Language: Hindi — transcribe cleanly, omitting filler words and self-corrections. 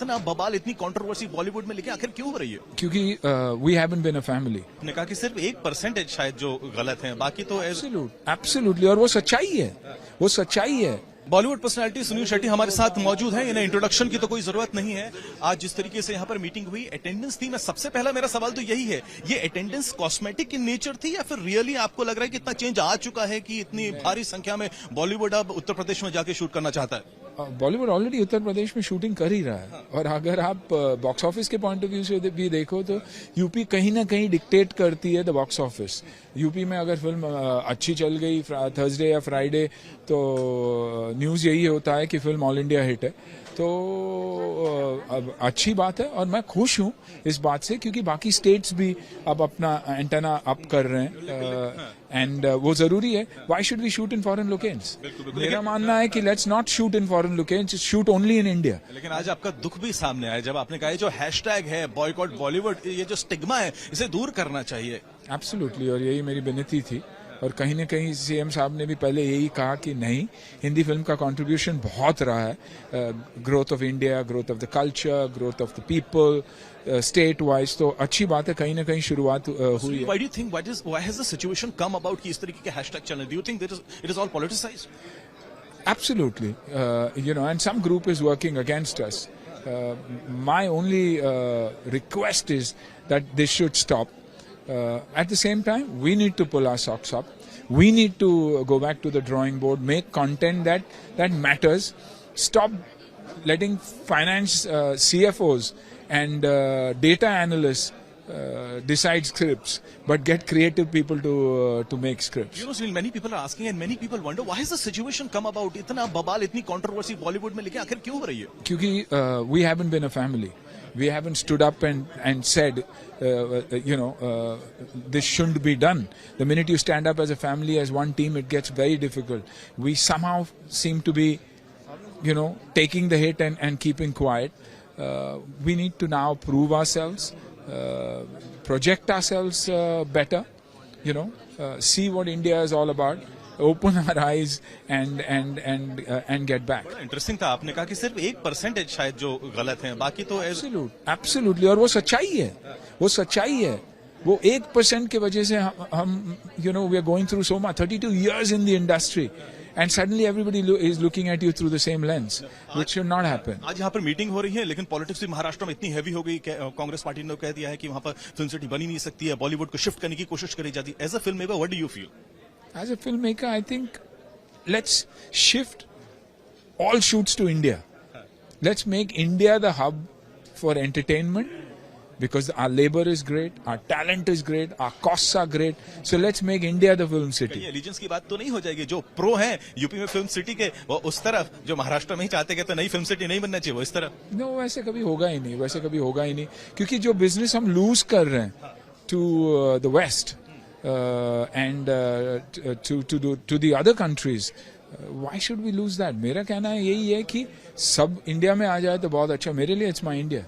इतना बवाल, इतनी कंट्रोवर्सी बॉलीवुड में लेके आखिर क्यों हो रही है? क्योंकि we haven't been a family. आपने कहा कि सिर्फ 1% शायद जो गलत है, बाकी तो एब्सोल्युटली, और वो सच्चाई है, वो सच्चाई है। बॉलीवुड पर्सनालिटी सुनील शेट्टी हमारे साथ मौजूद हैं। इन्हें इंट्रोडक्शन की तो कोई जरूरत नहीं है। आज जिस तरीके से यहाँ पर मीटिंग हुई, अटेंडेंस थी, मैं सबसे पहला मेरा सवाल तो यही है, ये अटेंडेंस कॉस्मेटिक इन नेचर थी या फिर रियली आपको लग रहा है कि इतना चेंज आ चुका है कि इतनी भारी संख्या में बॉलीवुड अब उत्तर प्रदेश में जाके शूट करना चाहता है? बॉलीवुड ऑलरेडी उत्तर प्रदेश में शूटिंग कर ही रहा है, और अगर आप बॉक्स ऑफिस के पॉइंट ऑफ व्यू से भी देखो तो यूपी कहीं ना कहीं डिक्टेट करती है द बॉक्स ऑफिस। यूपी में अगर फिल्म अच्छी चल गई थर्सडे या फ्राइडे तो न्यूज़ यही होता है कि फिल्म ऑल इंडिया हिट है। तो अब अच्छी बात है, और मैं खुश हूँ इस बात से, क्योंकि बाकी स्टेट्स भी अब अपना एंटेना अप कर रहे हैं, एंड वो जरूरी है। Why should we shoot in foreign locations? मेरा मानना है कि let's not shoot in foreign locations, shoot only in India. लेकिन आज आपका दुख भी सामने आया जब आपने कहा जो हैशटैग है बॉयकॉट बॉलीवुड, ये जो स्टिग्मा है इसे दूर करना चाहिए। एब्सोल्युटली, और यही मेरी विनती थी, और कहीं ना कहीं सीएम साहब ने भी पहले यही कहा कि नहीं, हिंदी फिल्म का कंट्रीब्यूशन बहुत रहा है, growth of India, growth of the culture, growth of the people, state wise. तो अच्छी बात है, कहीं ना कहीं शुरुआत हुई है। Why do you think why has the situation come about कि इस तरीके के हैशटैग चल रहे? Do you think it is all politicized? Absolutely, and some group is working against us. My only request is that this should stop. At the same time, we need to pull our socks up. We need to go back to the drawing board, make content that matters. Stop letting finance CFOs and data analysts decide scripts, but get creative people to make scripts. Sunil, many people are asking and many people wonder why has the situation come about? इतना बवाल, इतनी कंट्रोवर्सी बॉलीवुड में लेके आखिर क्यों हो रही है? क्योंकि we haven't been a family. We haven't stood up and said, this shouldn't be done. The minute you stand up as a family, as one team, it gets very difficult. We somehow seem to be, taking the hit and keeping quiet. We need to now prove ourselves, project ourselves better, see what India is all about. Open our eyes and get back. Interesting था, आपने कहा कि सिर्फ 1% शायद जो गलत है, बाकी तो एब्सोल्युटली, और वो सच्चाई है, वो सच्चाई है। वो 1% के वजह से हम we are going through so much, 32 years in the industry, and suddenly everybody is looking at you through the same lens, which should not happen. आज यहाँ पर मीटिंग हो रही है, लेकिन पॉलिटिक्स भी महाराष्ट्र में इतनी हैवी हो गई, कांग्रेस पार्टी ने कह दिया है कि वहां पर फिल्म सिटी बनी नहीं सकती है, बॉलीवुड को शिफ्ट करने की कोशिश करी जाती है। As a film maker, what do you feel? As a filmmaker, I think let's shift all shoots to India. Let's make India the hub for entertainment, because our labor is great, our talent is great, our costs are great. So let's make India the film city. Allegiance की बात तो नहीं हो जाएगी? जो प्रो हैं यूपी में फिल्म सिटी के, वो उस तरफ, जो महाराष्ट्र में ही चाहते कि तो नई फिल्म सिटी नहीं बनना चाहिए, वो इस तरफ। No, वैसे कभी होगा ही नहीं, वैसे कभी होगा ही नहीं, क्योंकि जो बिजनेस हम लूज कर रहे हैं to the West, and to the other countries, why should we lose that? मेरा कहना यही है कि सब इंडिया में आ जाए तो बहुत अच्छा। मेरे लिए it's my India.